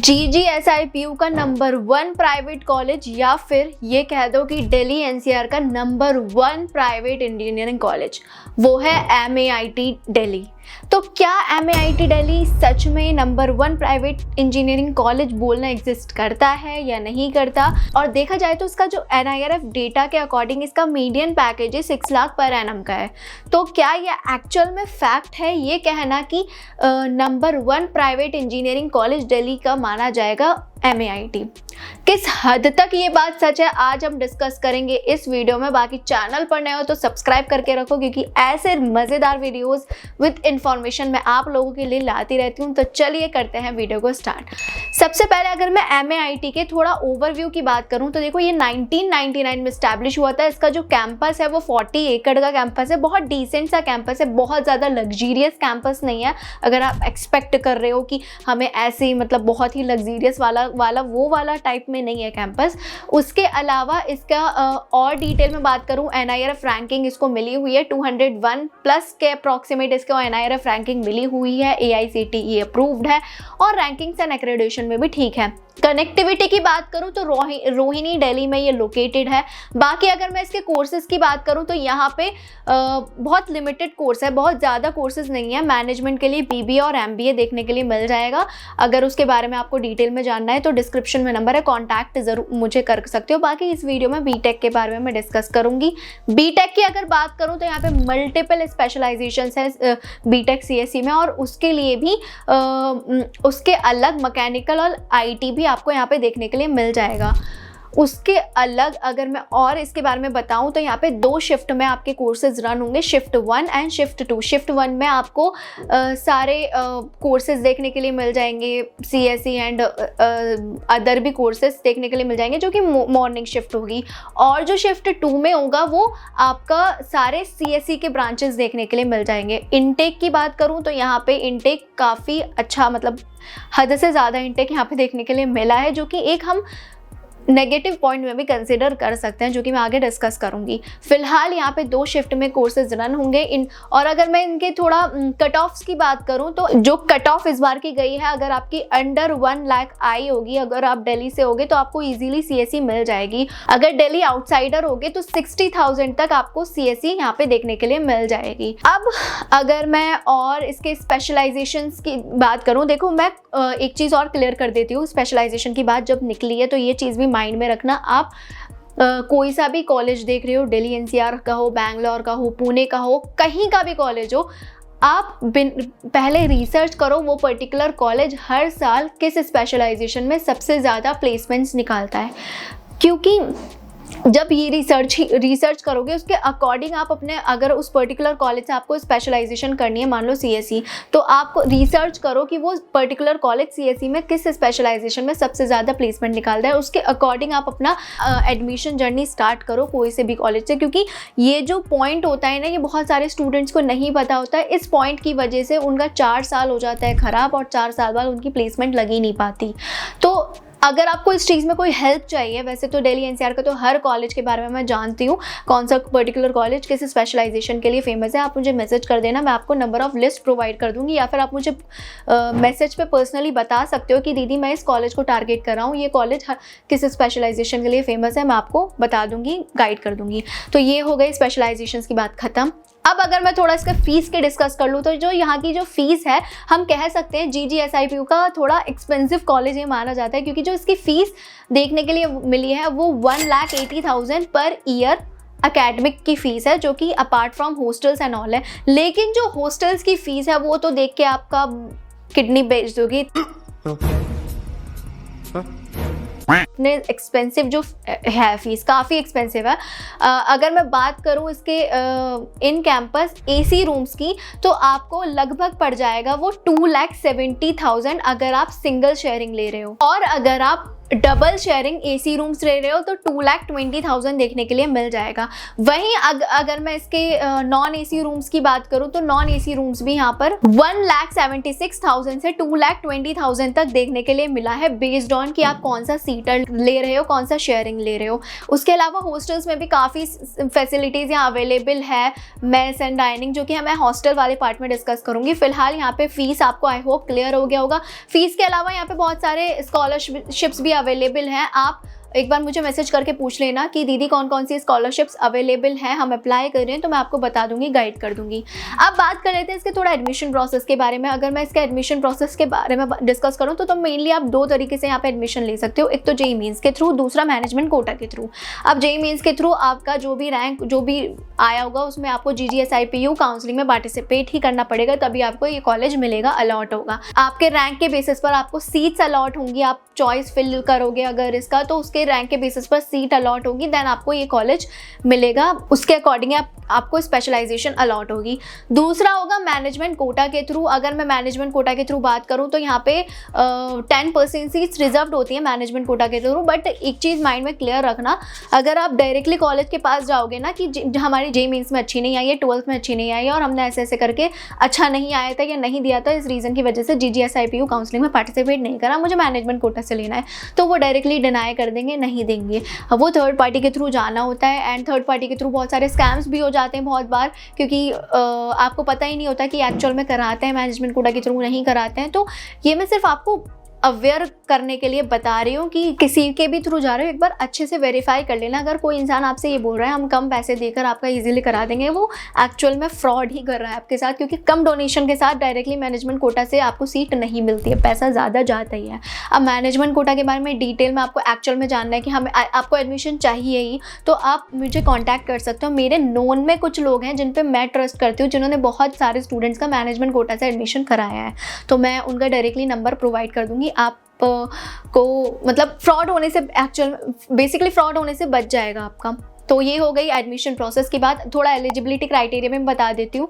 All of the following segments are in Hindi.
GGSIPU का नंबर 1 प्राइवेट कॉलेज या फिर ये कह दो कि दिल्ली NCR का नंबर 1 प्राइवेट इंजीनियरिंग कॉलेज वो है MAIT दिल्ली। तो क्या MAIT दिल्ली सच में नंबर 1 प्राइवेट इंजीनियरिंग कॉलेज बोलना एग्जिस्ट करता है या नहीं करता? और देखा जाए तो इसका जो NIRF डेटा के अकॉर्डिंग इसका median package 6 lakh per annum का है। तो क्या ये एक्चुअल में फैक्ट है ये कहना कि number 1 private engineering college Delhi का माना जाएगा MAIT? किस हद तक ये बात सच है आज हम डिस्कस करेंगे इस वीडियो में। बाकी चैनल पर नए हो तो सब्सक्राइब करके रखो क्योंकि ऐसे मज़ेदार वीडियोस विद इंफॉर्मेशन मैं आप लोगों के लिए लाती रहती हूँ। तो चलिए करते हैं वीडियो को स्टार्ट। सबसे पहले अगर मैं MAIT के थोड़ा ओवरव्यू की बात करूँ तो देखो ये 1999 में स्टैब्लिश हुआ था। इसका जो कैंपस है वो 40 एकड़ का कैंपस है, बहुत डिसेंट सा कैंपस है, बहुत ज़्यादा लग्जीरियस कैंपस नहीं है। अगर आप एक्सपेक्ट कर रहे हो कि हमें ऐसे ही मतलब बहुत ही लग्जीरियस वाला टाइप में नहीं है कैंपस। उसके अलावा इसका और डिटेल में बात करूं NIRF रैंकिंग इसको मिली हुई है 201 प्लस के अप्रॉक्सीमेट इसको NIRF रैंकिंग मिली हुई है, AICTE अप्रूव्ड है और रैंकिंग्स एंड एक्रेडिटेशन में भी ठीक है। कनेक्टिविटी की बात करूं तो रोहिणी दिल्ली में ये लोकेटेड है। बाकी अगर मैं इसके कोर्सेज की बात करूं तो यहाँ पे बहुत लिमिटेड कोर्स है, बहुत ज़्यादा कोर्सेज नहीं है। मैनेजमेंट के लिए BBA और MBA देखने के लिए मिल जाएगा। अगर उसके बारे में आपको डिटेल में जानना है तो डिस्क्रिप्शन में नंबर है, कॉन्टैक्ट ज़रूर मुझे कर सकते हो। बाकी इस वीडियो में BTech के बारे में मैं डिस्कस करूँगी। BTech की अगर बात करूँ तो यहाँ पे मल्टीपल स्पेशलाइजेशन है BTech CSE में और उसके लिए भी उसके अलग मैकेनिकल और IT भी आपको यहाँ पे देखने के लिए मिल जाएगा। उसके अलग अगर मैं और इसके बारे में बताऊं तो यहाँ पे 2 शिफ्ट में आपके कोर्सेज रन होंगे, शिफ्ट 1 एंड शिफ्ट 2। शिफ्ट 1 में आपको सारे कोर्सेज देखने के लिए मिल जाएंगे, CSE एंड अदर भी कोर्सेज देखने के लिए मिल जाएंगे जो कि मॉर्निंग शिफ्ट होगी। और जो शिफ्ट 2 में होगा वो आपका सारे CSE के ब्रांचेस देखने के लिए मिल जाएंगे। इनटेक की बात करूँ तो यहाँ पे इनटेक काफ़ी अच्छा, मतलब हद से ज़्यादा इनटेक यहाँ पे देखने के लिए मिला है, जो कि एक हम नेगेटिव पॉइंट में भी कंसिडर कर सकते हैं, जो कि मैं आगे डिस्कस करूंगी। फिलहाल यहाँ पे 2 शिफ्ट में कोर्सेज रन होंगे और अगर मैं इनके थोड़ा कट ऑफ्स की बात करूं तो जो कट ऑफ इस बार की गई है, अगर आपकी अंडर 1 लाख आई होगी, अगर आप दिल्ली से होगे तो आपको इजीली CSE मिल जाएगी। अगर दिल्ली आउटसाइडर होगे तो 60,000 तक आपको CSE यहाँ पे देखने के लिए मिल जाएगी। अब अगर मैं और इसके स्पेशलाइजेशंस की बात करूँ, देखो मैं एक चीज़ और क्लियर कर देती हूँ। स्पेशलाइजेशन की बात जब निकली है तो ये चीज़ भी माइंड में रखना, आप कोई सा भी कॉलेज देख रहे हो, दिल्ली NCR का हो, बैंगलोर का हो, पुणे का हो, कहीं का भी कॉलेज हो, आप पहले रिसर्च करो वो पर्टिकुलर कॉलेज हर साल किस स्पेशलाइजेशन में सबसे ज़्यादा प्लेसमेंट्स निकालता है। क्योंकि जब ये रिसर्च करोगे उसके अकॉर्डिंग आप अपने, अगर उस पर्टिकुलर कॉलेज से आपको स्पेशलाइजेशन करनी है, मान लो CSE, तो आप रिसर्च करो कि वो पर्टिकुलर कॉलेज CSE में किस स्पेशलाइजेशन में सबसे ज़्यादा प्लेसमेंट निकालता है। उसके अकॉर्डिंग आप अपना एडमिशन जर्नी स्टार्ट करो कोई से भी कॉलेज से। क्योंकि ये जो पॉइंट होता है ना, ये बहुत सारे स्टूडेंट्स को नहीं पता होता है। इस पॉइंट की वजह से उनका 4 साल हो जाता है ख़राब और 4 साल बाद उनकी प्लेसमेंट लग ही नहीं पाती। तो अगर आपको इस चीज़ में कोई हेल्प चाहिए, वैसे तो दिल्ली NCR का तो हर कॉलेज के बारे में मैं जानती हूँ, कौन सा पर्टिकुलर कॉलेज किस स्पेशलाइजेशन के लिए फेमस है, आप मुझे मैसेज कर देना, मैं आपको नंबर ऑफ लिस्ट प्रोवाइड कर दूँगी। या फिर आप मुझे मैसेज पे पर्सनली बता सकते हो कि दीदी मैं इस कॉलेज को टारगेट कर रहा हूँ, ये कॉलेज किस स्पेशलाइजेशन के लिए फेमस है, मैं आपको बता दूँगी, गाइड कर दूँगी। तो ये हो गई स्पेशलाइजेशन की बात ख़त्म। अब अगर मैं थोड़ा इसका फ़ीस के डिस्कस कर लूँ तो जो यहाँ की जो फ़ीस है, हम कह सकते हैं GGSIPU का थोड़ा एक्सपेंसिव कॉलेज ये माना जाता है, क्योंकि जो इसकी फ़ीस देखने के लिए मिली है वो 1,80,000 पर ईयर एकेडमिक की फ़ीस है, जो कि apart from hostels and all है। लेकिन जो हॉस्टल्स की फ़ीस है वो तो देख के आपका किडनी बेच दोगी, इतने एक्सपेंसिव जो है फीस, काफ़ी एक्सपेंसिव है। अगर मैं बात करूँ इसके इन कैंपस AC रूम्स की तो आपको लगभग पड़ जाएगा वो 2,70,000 अगर आप सिंगल शेयरिंग ले रहे हो, और अगर आप डबल शेयरिंग AC रूम्स ले रहे हो तो 2,20,000 देखने के लिए मिल जाएगा। वहीं अगर मैं इसके नॉन AC रूम्स की बात करूं तो नॉन AC रूम्स भी यहाँ पर 1,76,000 से 2,20,000 तक देखने के लिए मिला है, बेस्ड ऑन कि आप कौन सा सीटर ले रहे हो, कौन सा शेयरिंग ले रहे हो। उसके अलावा हॉस्टल्स में भी काफ़ी फैसिलिटीज़ यहाँ अवेलेबल है, मेस एंड डाइनिंग, जो कि मैं हॉस्टल वाले पार्ट में डिस्कस करूँगी। फिलहाल यहाँ पे फ़ीस आपको आई होप क्लियर हो गया होगा। फ़ीस के अलावा यहाँ पे बहुत सारे स्कॉलरशिप्स भी अवेलेबल हैं। आप एक बार मुझे मैसेज करके पूछ लेना कि दीदी कौन कौन सी स्कॉलरशिप्स अवेलेबल हैं, हम अप्लाई कर रहे हैं, तो मैं आपको बता दूंगी, गाइड कर दूंगी। अब बात कर लेते हैं इसके थोड़ा एडमिशन प्रोसेस के बारे में। अगर मैं इसके एडमिशन प्रोसेस के बारे में डिस्कस करूं तो मेनली आप दो तरीके से यहाँ पे एडमिशन ले सकते हो। एक तो जेईई मेंस के थ्रू, दूसरा मैनेजमेंट कोटा के थ्रू। अब जेईई मेंस के थ्रू आपका जो भी रैंक जो भी आया होगा उसमें आपको GGSIPU काउंसलिंग में पार्टिसिपेट ही करना पड़ेगा, तभी आपको ये कॉलेज मिलेगा, अलॉट होगा। आपके रैंक के बेसिस पर आपको सीट्स अलॉट होंगी। आप चॉइस फिल करोगे अगर इसका, तो उसके रैंक के बेसिस पर सीट अलॉट होगी, देन आपको ये कॉलेज मिलेगा। उसके अकॉर्डिंग आपको स्पेशलाइजेशन अलॉट होगी। दूसरा होगा मैनेजमेंट कोटा के थ्रू। अगर मैं मैनेजमेंट कोटा के थ्रू बात करूं तो यहाँ पे 10% सीट्स रिजर्व्ड होती है मैनेजमेंट कोटा के थ्रू। बट एक चीज़ माइंड में क्लियर रखना, अगर आप डायरेक्टली कॉलेज के पास जाओगे ना कि हमारी जेईई मेंस में अच्छी नहीं आई है, 12th में अच्छी नहीं आई है और हमने ऐसे ऐसे करके अच्छा नहीं आया था या नहीं दिया था, इस रीज़न की वजह से GGSIPU काउंसलिंग में पार्टिसिपेट नहीं करा, मुझे मैनेजमेंट कोटा से लेना है, तो वो डायरेक्टली डिनाई कर देंगे, नहीं देंगे। वो थर्ड पार्टी के थ्रू जाना होता है। एंड थर्ड पार्टी के थ्रू बहुत सारे स्कैम्स भी हो जाते हैं बहुत बार, क्योंकि आपको पता ही नहीं होता कि एक्चुअल में कराते हैं मैनेजमेंट कोटा के थ्रू, नहीं कराते हैं। तो ये मैं सिर्फ आपको अवेयर करने के लिए बता रही हूँ कि किसी के भी थ्रू जा रहे हो, एक बार अच्छे से वेरीफाई कर लेना। अगर कोई इंसान आपसे ये बोल रहा है हम कम पैसे देकर आपका इजीली करा देंगे, वो एक्चुअल में फ्रॉड ही कर रहा है आपके साथ, क्योंकि कम डोनेशन के साथ डायरेक्टली मैनेजमेंट कोटा से आपको सीट नहीं मिलती है, पैसा ज़्यादा जाता ही है। अब मैनेजमेंट कोटा के बारे में डिटेल में आपको एक्चुअल में जानना है कि हमें आपको एडमिशन चाहिए ही, तो आप मुझे कॉन्टैक्ट कर सकते हो। मेरे नोन में कुछ लोग हैं जिन पर मैं ट्रस्ट करती हूँ, जिन्होंने बहुत सारे स्टूडेंट्स का मैनेजमेंट कोटा से एडमिशन कराया है, तो मैं उनका डायरेक्टली नंबर प्रोवाइड कर दूँगी। आप को मतलब फ्रॉड होने से, एक्चुअल बेसिकली फ्रॉड होने से बच जाएगा आपका। तो ये हो गई एडमिशन प्रोसेस की बात। थोड़ा एलिजिबिलिटी क्राइटेरिया में बता देती हूँ।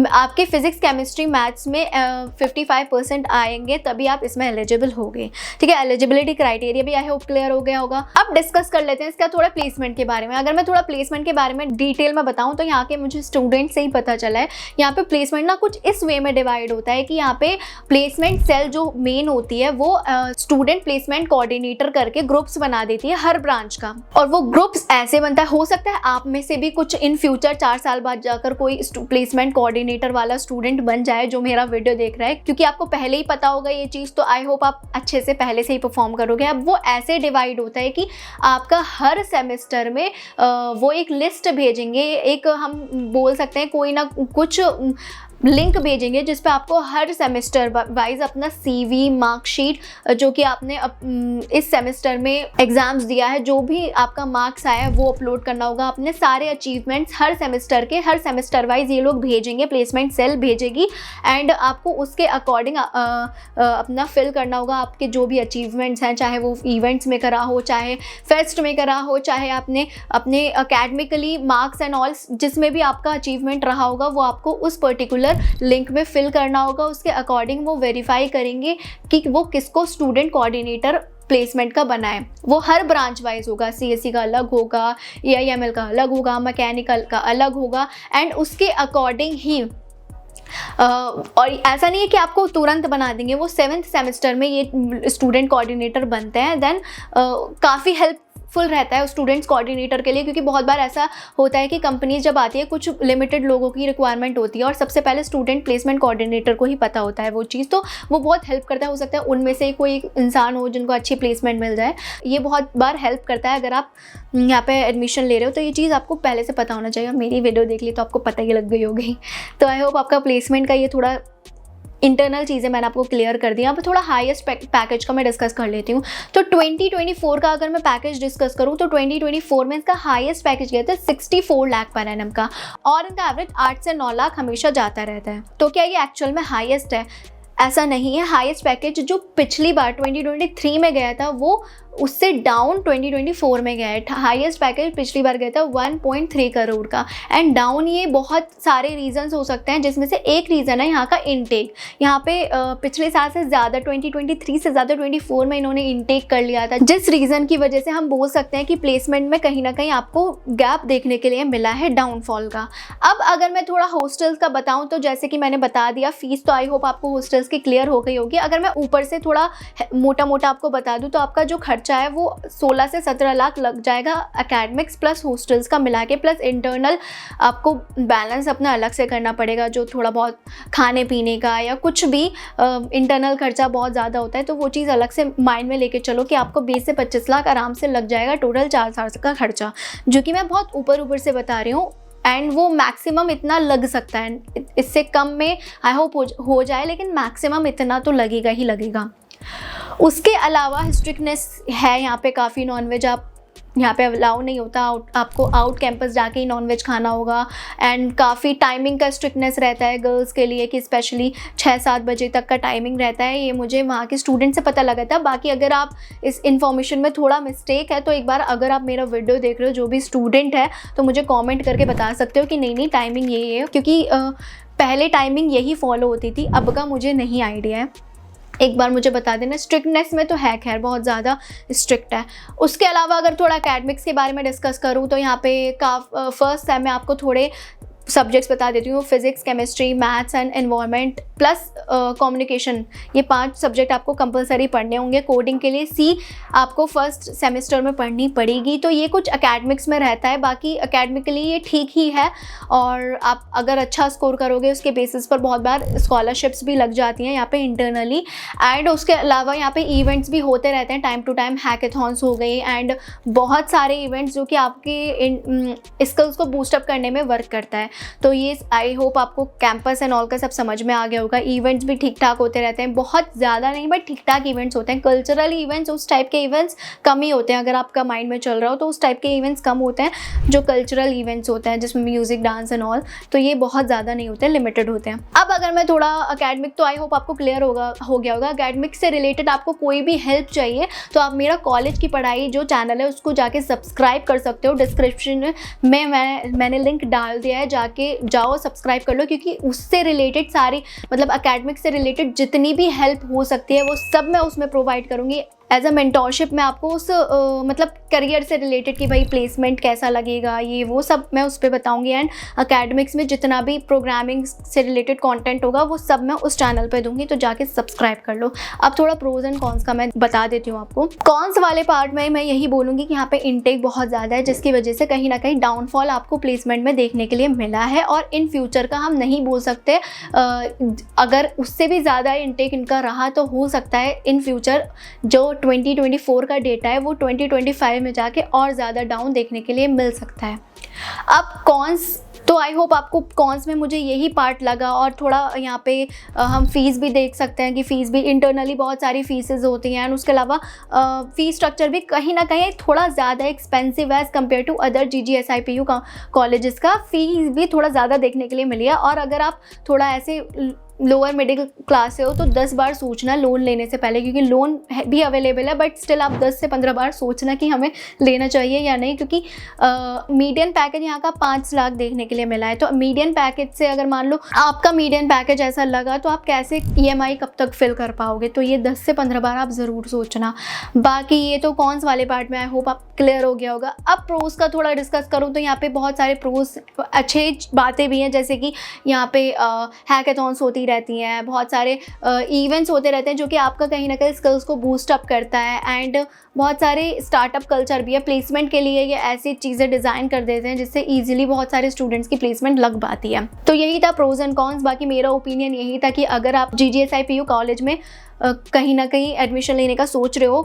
आपके फिजिक्स केमिस्ट्री मैथ्स में 55% आएंगे तभी आप इसमें एलिजिबल होगे, ठीक है। एलिजिबिलिटी क्राइटेरिया भी आई होप क्लियर हो गया होगा। अब डिस्कस कर लेते हैं इसका थोड़ा प्लेसमेंट के बारे में। अगर मैं थोड़ा प्लेसमेंट के बारे में डिटेल में बताऊँ तो यहाँ के मुझे स्टूडेंट से ही पता चला है, यहाँ पे प्लेसमेंट ना कुछ इस वे में डिवाइड होता है कि यहाँ पे प्लेसमेंट सेल जो मेन होती है वो स्टूडेंट प्लेसमेंट कोऑर्डिनेटर करके ग्रुप्स बना देती है हर ब्रांच का, और वो ग्रुप्स ऐसे बनता है, हो सकता है आप में से भी कुछ इन फ्यूचर 4 साल बाद जाकर कोई प्लेसमेंट कोऑर्डिनेटर वाला स्टूडेंट बन जाए जो मेरा वीडियो देख रहा है, क्योंकि आपको पहले ही पता होगा ये चीज़, तो आई होप आप अच्छे से पहले से ही परफॉर्म करोगे। अब वो ऐसे डिवाइड होता है कि आपका हर सेमेस्टर में वो एक लिस्ट भेजेंगे, एक हम बोल सकते हैं कोई ना कुछ लिंक भेजेंगे जिस पे आपको हर सेमेस्टर वाइज अपना CV, मार्कशीट, जो कि आपने इस सेमेस्टर में एग्जाम्स दिया है, जो भी आपका मार्क्स आया है वो अपलोड करना होगा। अपने सारे अचीवमेंट्स हर सेमेस्टर के, हर सेमेस्टर वाइज ये लोग भेजेंगे, प्लेसमेंट सेल भेजेगी, एंड आपको उसके अकॉर्डिंग अपना फिल करना होगा आपके जो भी अचीवमेंट्स हैं, चाहे वो इवेंट्स में करा हो, चाहे फेस्ट में करा हो, चाहे आपने अपने अकेडमिकली मार्क्स एंड ऑल जिसमें भी आपका अचीवमेंट रहा होगा वो आपको उस पर्टिकुलर लिंक में फिल करना होगा। उसके अकॉर्डिंग वो वेरीफाई करेंगे कि वो किसको स्टूडेंट कोऑर्डिनेटर प्लेसमेंट का बनाए। वो हर ब्रांच वाइज होगा, CSE का अलग होगा, AIML का अलग होगा, मैकेनिकल का अलग होगा, एंड उसके अकॉर्डिंग ही और ऐसा नहीं है कि आपको तुरंत बना देंगे, वो 7th सेमेस्टर में ये स्टूडेंट कोऑर्डिनेटर बनते हैं। देन काफ़ी हेल्पफुल रहता है स्टूडेंट्स कोऑर्डिनेटर के लिए, क्योंकि बहुत बार ऐसा होता है कि कंपनीज जब आती है कुछ लिमिटेड लोगों की रिक्वायरमेंट होती है और सबसे पहले स्टूडेंट प्लेसमेंट कोऑर्डिनेटर को ही पता होता है वो चीज़, तो वो बहुत हेल्प करता है। हो सकता है उनमें से कोई इंसान हो जिनको अच्छी प्लेसमेंट मिल जाए, ये बहुत बार हेल्प करता है। अगर आप यहाँ पे एडमिशन ले रहे हो तो ये चीज़ आपको पहले से पता होना चाहिए। मेरी वीडियो देख ली तो आपको पता ही लग गई होगी। तो आई होप आपका प्लेसमेंट का ये थोड़ा इंटरनल चीज़ें मैंने आपको क्लियर कर दिया। अब थोड़ा हाईएस्ट पैकेज का मैं डिस्कस कर लेती हूँ। तो 2024 का अगर मैं पैकेज डिस्कस करूँ तो 2024 में इसका हाईएस्ट पैकेज गया था 64 लाख पर एनम का, और इनका एवरेज 8 से 9 लाख हमेशा जाता रहता है। तो क्या ये एक्चुअल में हाईएस्ट है? ऐसा नहीं है। हाईएस्ट पैकेज जो पिछली बार 2023 में गया था वो उससे डाउन 2024 में गया है। हाईएस्ट पैकेज पिछली बार गया था 1.3 करोड़ का, एंड डाउन ये बहुत सारे रीजंस हो सकते हैं, जिसमें से एक रीज़न है यहाँ का इनटेक। यहाँ पे पिछले साल से ज़्यादा 2023 से ज़्यादा 24 में इन्होंने इनटेक कर लिया था, जिस रीज़न की वजह से हम बोल सकते हैं कि प्लेसमेंट में कहीं ना कहीं आपको गैप देखने के लिए मिला है डाउनफॉल का। अब अगर मैं थोड़ा हॉस्टल्स का बताऊँ तो जैसे कि मैंने बता दिया, फीस तो आई होप आपको हॉस्टल्स की क्लियर हो गई होगी। अगर मैं ऊपर से थोड़ा मोटा मोटा आपको बता दूँ तो आपका जो खर्चा खर्चा है वो 16 से 17 लाख लग जाएगा एकेडमिक्स प्लस हॉस्टल्स का मिला के, प्लस इंटरनल आपको बैलेंस अपना अलग से करना पड़ेगा, जो थोड़ा बहुत खाने पीने का या कुछ भी इंटरनल खर्चा बहुत ज़्यादा होता है, तो वो चीज़ अलग से माइंड में लेके चलो कि आपको 20 से 25 लाख आराम से लग जाएगा टोटल 4 साल का खर्चा, जो कि मैं बहुत ऊपर से बता रही हूँ। एंड वो मैक्सिमम इतना लग सकता है, इससे कम में आई होप हो जाए, लेकिन मैक्सिमम इतना तो लगेगा ही लगेगा। उसके अलावा स्ट्रिक्टनेस है यहाँ पे काफ़ी, नॉनवेज आप यहाँ पे अलाउ नहीं होता, आपको आउट कैंपस जाके ही नॉनवेज खाना होगा। एंड काफ़ी टाइमिंग का स्ट्रिक्टनेस रहता है गर्ल्स के लिए कि स्पेशली 6-7 बजे तक का टाइमिंग रहता है। ये मुझे वहाँ के स्टूडेंट से पता लगा था। बाकी अगर आप इस इन्फॉर्मेशन में थोड़ा मिस्टेक है तो एक बार अगर आप मेरा वीडियो देख रहे हो जो भी स्टूडेंट है तो मुझे कॉमेंट करके बता सकते हो कि नहीं टाइमिंग ये है, क्योंकि पहले टाइमिंग यही फॉलो होती थी, अब का मुझे नहीं आइडिया है, एक बार मुझे बता देना। स्ट्रिक्टनेस में तो है, खैर बहुत ज़्यादा स्ट्रिक्ट है। उसके अलावा अगर थोड़ा एकेडमिक्स के बारे में डिस्कस करूँ तो यहाँ पे फर्स्ट सेम में आपको थोड़े सब्जेक्ट्स बता देती हूँ, physics, chemistry, maths and environment plus communication, ये 5 सब्जेक्ट आपको कंपलसरी पढ़ने होंगे। कोडिंग के लिए सी आपको फर्स्ट सेमेस्टर में पढ़नी पड़ेगी। तो ये कुछ एकेडमिक्स में रहता है, बाकी एकेडमिकली ये ठीक ही है, और आप अगर अच्छा स्कोर करोगे उसके बेसिस पर बहुत बार स्कॉलरशिप्स भी लग जाती हैं यहाँ पे इंटरनली। एंड उसके अलावा यहाँ पे इवेंट्स भी होते रहते हैं टाइम टू टाइम, हैकेथॉन्स हो गई एंड बहुत सारे इवेंट्स जो कि आपके स्किल्स को बूस्टअप करने में वर्क करता है। तो ये आई होप आपको कैंपस एंड ऑल का सब समझ में आ गया होगा। इवेंट्स भी ठीक ठाक होते रहते हैं, बहुत ज़्यादा नहीं बट ठीक ठाक इवेंट्स होते हैं। कल्चरल इवेंट्स, उस टाइप के इवेंट्स कम ही होते हैं, अगर आपका माइंड में चल रहा हो तो उस टाइप के इवेंट्स कम होते हैं जो कल्चरल इवेंट्स होते हैं जिसमें म्यूजिक, डांस एंड ऑल, तो ये बहुत ज़्यादा नहीं होते हैं, लिमिटेड होते हैं। अब अगर मैं थोड़ा अकेडमिक, तो आई होप आपको क्लियर हो गया होगा। अकेडमिक से रिलेटेड आपको कोई भी हेल्प चाहिए तो आप मेरा कॉलेज की पढ़ाई जो चैनल है उसको जाके सब्सक्राइब कर सकते हो। डिस्क्रिप्शन में मैंने लिंक डाल दिया है, जाके जाओ सब्सक्राइब कर लो, क्योंकि उससे रिलेटेड सारी मतलब एकेडमिक से रिलेटेड जितनी भी हेल्प हो सकती है वो सब मैं उसमें प्रोवाइड करूँगी। एज अ मेंटोरशिप मैं आपको उस मतलब करियर से रिलेटेड कि भाई प्लेसमेंट कैसा लगेगा, ये वो सब मैं उस पर बताऊंगी। एंड एकेडमिक्स में जितना भी प्रोग्रामिंग से रिलेटेड कंटेंट होगा वो सब मैं उस चैनल पे दूंगी, तो जाके सब्सक्राइब कर लो। अब थोड़ा प्रोज एंड कॉन्स का मैं बता देती हूँ आपको। कॉन्स वाले पार्ट में मैं यही बोलूँगी कि यहाँ पे इनटेक बहुत ज़्यादा है, जिसकी वजह से कहीं ना कहीं डाउनफॉल आपको प्लेसमेंट में देखने के लिए मिला है, और इन फ्यूचर का हम नहीं बोल सकते। अगर उससे भी ज़्यादा इनटेक इनका रहा तो हो सकता है इन फ्यूचर जो 2024 का डेटा है वो 2025 में जाके और ज़्यादा डाउन देखने के लिए मिल सकता है। अब कॉन्स, तो आई होप आपको कॉन्स में मुझे यही पार्ट लगा। और थोड़ा यहाँ पे हम फीस भी देख सकते हैं कि फ़ीस भी इंटरनली बहुत सारी फीसेस होती हैं, एंड उसके अलावा फ़ीस स्ट्रक्चर भी कहीं ना कहीं थोड़ा ज़्यादा एक्सपेंसिव है as compare to other GGSIPU का कॉलेजेस का फीस भी थोड़ा ज़्यादा देखने के लिए मिली है। और अगर आप थोड़ा ऐसे लोअर मिडिल क्लास से हो तो 10 बार सोचना लोन लेने से पहले, क्योंकि लोन भी अवेलेबल है, बट स्टिल आप 10 से 15 बार सोचना कि हमें लेना चाहिए या नहीं, क्योंकि मीडियन पैकेज यहाँ का 5 लाख देखने के लिए मिला है। तो मीडियन पैकेज से अगर मान लो आपका मीडियन पैकेज ऐसा लगा तो आप कैसे EMI कब तक फिल कर पाओगे, तो ये 10 से 15 बार आप ज़रूर सोचना। बाकी ये तो कॉन्स वाले पार्ट में आई होप आप क्लियर हो गया होगा। अब प्रोज का थोड़ा डिस्कस करूँ तो यहाँ पे बहुत सारे प्रोज अच्छे बातें भी हैं, जैसे कि यहाँ पे हैकेथॉन्स होती रहती हैं, बहुत सारे इवेंट्स होते रहते हैं जो कि आपका कहीं ना कहीं स्किल्स को बूस्ट अप करता है। एंड बहुत सारे स्टार्टअप कल्चर भी है, प्लेसमेंट के लिए ये ऐसी चीज़ें डिज़ाइन कर देते हैं जिससे इजीली बहुत सारे स्टूडेंट्स की प्लेसमेंट लग पाती है। तो यही था प्रोज एंड कॉन्स। बाकी मेरा ओपिनियन यही था कि अगर आप GGSIPU कॉलेज में कहीं ना कहीं एडमिशन लेने का सोच रहे हो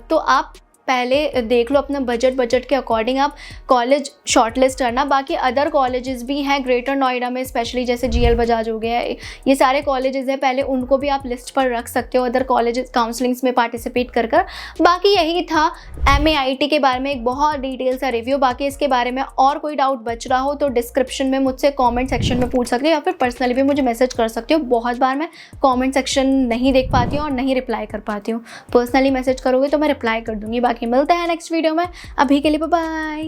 तो आप पहले देख लो अपना बजट के अकॉर्डिंग आप कॉलेज शॉर्टलिस्ट करना। बाकी अदर कॉलेजेस भी हैं ग्रेटर नोएडा में, स्पेशली जैसे GL बजाज हो गया, ये सारे कॉलेजेस हैं, पहले उनको भी आप लिस्ट पर रख सकते हो अदर कॉलेजेस काउंसलिंग्स में पार्टिसिपेट कर। बाकी यही था MAIT के बारे में एक बहुत डिटेल सा रिव्यू। बाकी इसके बारे में और कोई डाउट बच रहा हो तो डिस्क्रिप्शन में मुझसे कॉमेंट सेक्शन में पूछ सकते हो, या फिर पर्सनली भी मुझे मैसेज कर सकते हो। बहुत बार मैं कॉमेंट सेक्शन नहीं देख पाती हूँ और नहीं रिप्लाई कर पाती हूँ, पर्सनली मैसेज करोगे तो मैं रिप्लाई कर दूँगी। बाकी मिलते हैं नेक्स्ट वीडियो में, अभी के लिए बाय बाय।